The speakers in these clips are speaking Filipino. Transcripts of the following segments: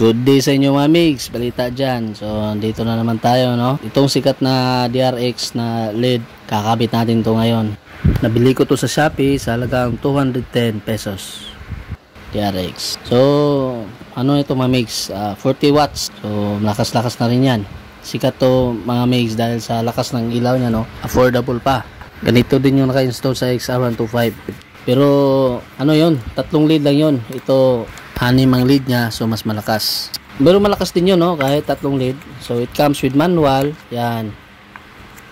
Good day sa inyo mga migs, balita dyan. So dito na naman tayo, no. Itong sikat na DRX na LED, kakabit natin to ngayon. Nabili ko to sa Shopee sa halagang 210 pesos DRX. So ano ito mga migs, 40 watts. So lakas-lakas na rin yan. Sikat to mga migs dahil sa lakas ng ilaw nya, no. Affordable pa. Ganito din yung naka-install sa XR125. Pero ano yon, tatlong lead lang yon. Ito anim ang lead nya, so mas malakas. Pero malakas din yun, no, kahit tatlong lead. So it comes with manual. Yan,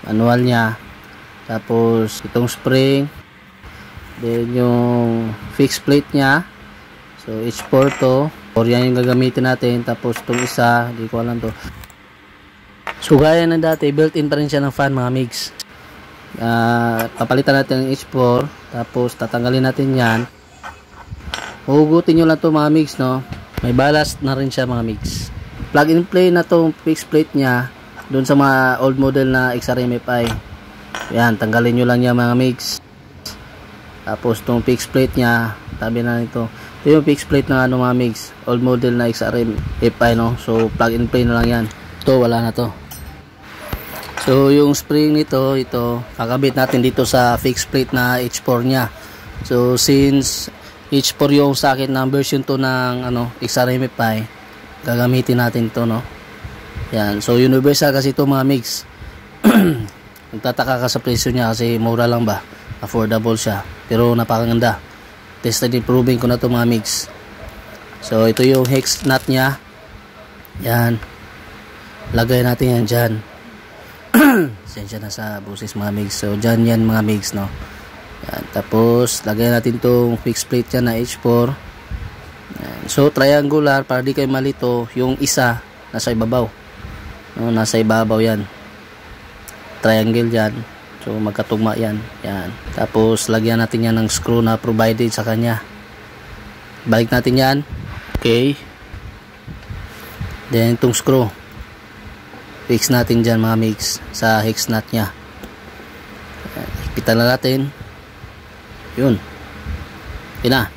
manual nya. Tapos itong spring, then yung fixed plate nya. So H4 to, or yan yung gagamitin natin. Tapos itong isa, di ko alam to. So gaya ng dati, built-in pa rin siya ng fan mga migs. Papalitan natin ang H4, tapos tatanggalin natin yan. Hugutin nyo lang to mga migs, no. May ballast na rin siya mga migs. Plug and play na tong fixed plate nya dun sa mga old model na XRMFI. Yan, tanggalin nyo lang yan mga migs. Tapos tong fixed plate nya, tabi na nito. Ito yung fixed plate na ano mga migs, old model na XRMFI, no. So plug and play na lang yan. Ito wala na to. So yung spring nito, ito kakabit natin dito sa fixed plate na H4 nya. So since H4 yung sa akin ng version to ng ano, XRMFI, gagamitin natin to, no. Yan, so universal kasi ito mga migs. Nagtataka ka sa presyo nya kasi mura lang ba, affordable siya, pero napakaganda. Tested and proving ko na to mga migs. So ito yung hex nut nya. Yan, lagay natin yan dyan. Sensya na sa busis mga migs. So dyan yan mga migs, no. Yan, tapos lagay natin tong fixed plate yan na H4. Yan. So triangular para di kayo malito. Yung isa nasa ibabaw, no, nasa ibabaw yan, triangle yan. So magkatugma yan. Yan, tapos lagyan natin yan ng screw na provided sa kanya. Balik natin yan. Okay, then itong screw fix natin dyan mga migs sa hex nut nya. Ipitan na natin yun. Yun na.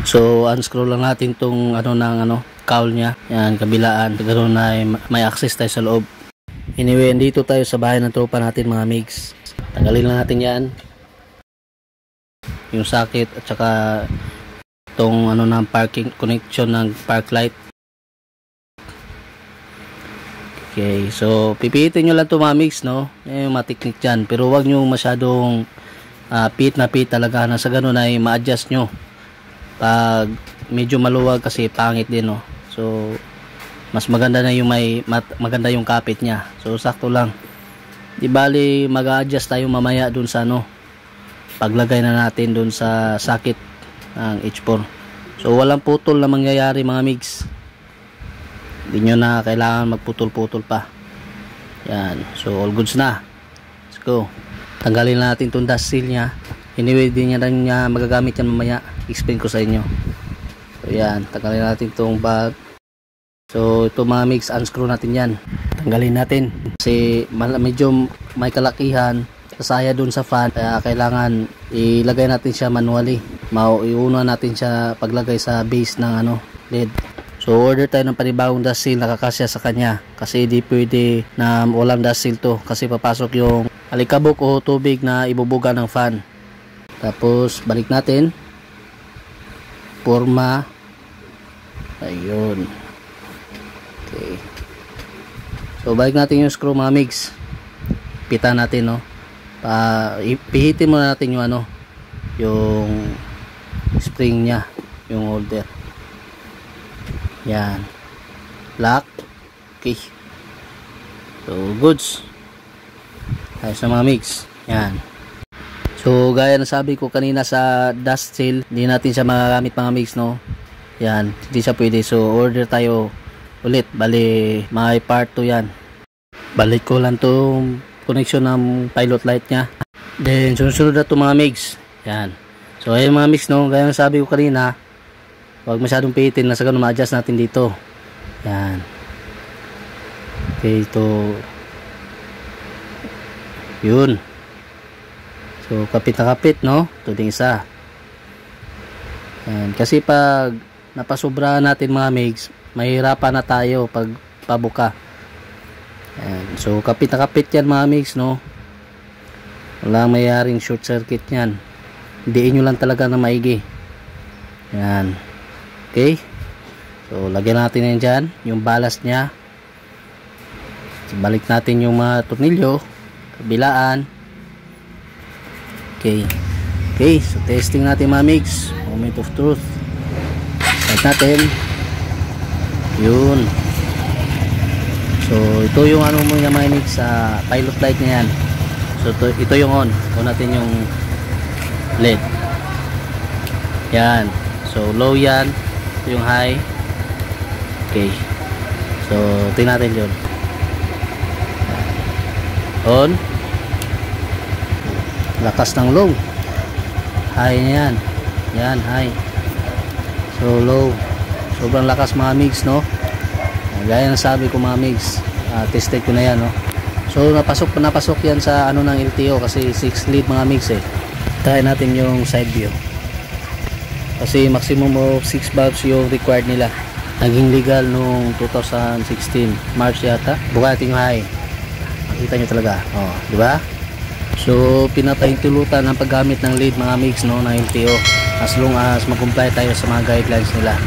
So unscrew lang natin tong ano ng ano, cowl nya. Yan, kabilaan. Ganoon na may access tayo sa loob. Anyway, dito tayo sa bahay ng tropa natin mga migs. Tanggalin lang natin yan, yung socket at saka tong ano ng parking connection ng park light. Okay, so pipitin nyo lang to mga migs, no. Yung mga technique dyan, pero wag nyo masyadong pit na pit talaga, na sa ganun ay ma-adjust nyo pag medyo maluwag kasi pangit din, no. So mas maganda na yung maganda yung kapit nya. So sakto lang, di bali mag-adjust tayo mamaya dun sa ano, paglagay na natin dun sa socket ng H4. So walang putol na mangyayari mga migs, hindi nyo na kailangan magputol-putol pa. Yan, so all goods na. Let's go. Tanggalin natin itong dust seal nya. Anyway, din niya magagamit yan mamaya. Explain ko sa inyo. So yan, tanggalin natin itong bag. So ito mga migs, unscrew natin yan. Tanggalin natin kasi medyo may kalakihan, kasaya dun sa fan, kaya kailangan ilagay natin siya manually. Iuna natin siya paglagay sa base ng ano, LED. So order tayo ng panibagong dust seal na kakasya sa kanya, kasi di pwede na walang dust seal to, kasi papasok yung alikabok o tubig na ibubuga ng fan. Tapos balik natin forma. Ayun. Okay. So balik natin yung screw mga migs. Pita natin, no. Pihitin muna natin yung ano, yung spring nya, yung holder. Yan, lock. Okay, so goods. Ayos na mga mix. Yan. So gaya na sabi ko kanina sa dust seal, hindi natin siya magagamit mga mix, no. Yan, hindi siya pwede. So order tayo ulit. Bali may part 2 yan. Balik ko lang tong connection ng pilot light nya. Then sunod na to mga mix. Yan. So ayun mga mix, no. Gaya na sabi ko kanina, huwag masyadong pihitin, na sa ganun ma-adjust natin dito. Yan. Okay, ito. Yun. So kapit na kapit, no. Ito din isa. Yan. Kasi pag napasobra natin mga migs, mahirapan na tayo pag pabuka. Ayan. So kapit na kapit yan mga mix, no? Walang mayaring short circuit yan. Diin nyo lang talaga na maigi. Ayan. Okay, so lagyan natin yan dyan, yung ballast nya. So, balik natin yung mga tornilyo kabilaan. Okay, so testing natin mga mix. Moment of truth. Start natin. Yun. So ito yung ano mo yung mga mix sa pilot light nya yan. So ito yung on natin yung LED. Yan. So low yan, ito yung high. Okay, so tingnan natin yun. On, lakas ng low, high na yan, high. So low, sobrang lakas mga mix, no? Gaya ng sabi ko mga mix, tested ko na yan, no? So napasok yan sa ano ng LTO kasi 6 lead mga mix eh. Try natin yung side view kasi maximum of 6 valves yung required nila. Naging legal nung 2016 March yata. Buka natin yung high, makita nyo talaga, di ba? So pinapahintulutan ang paggamit ng lead mga mix, no, ng LTO as long as mag-comply tayo sa mga guidelines nila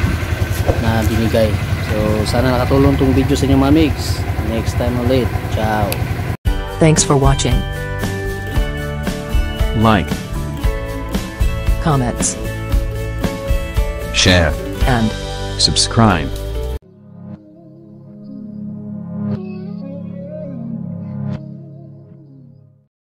na binigay. So sana nakatulong tong video sa inyo mga mix. Next time ulit, ciao. Thanks for watching. Like, Comments share, and subscribe.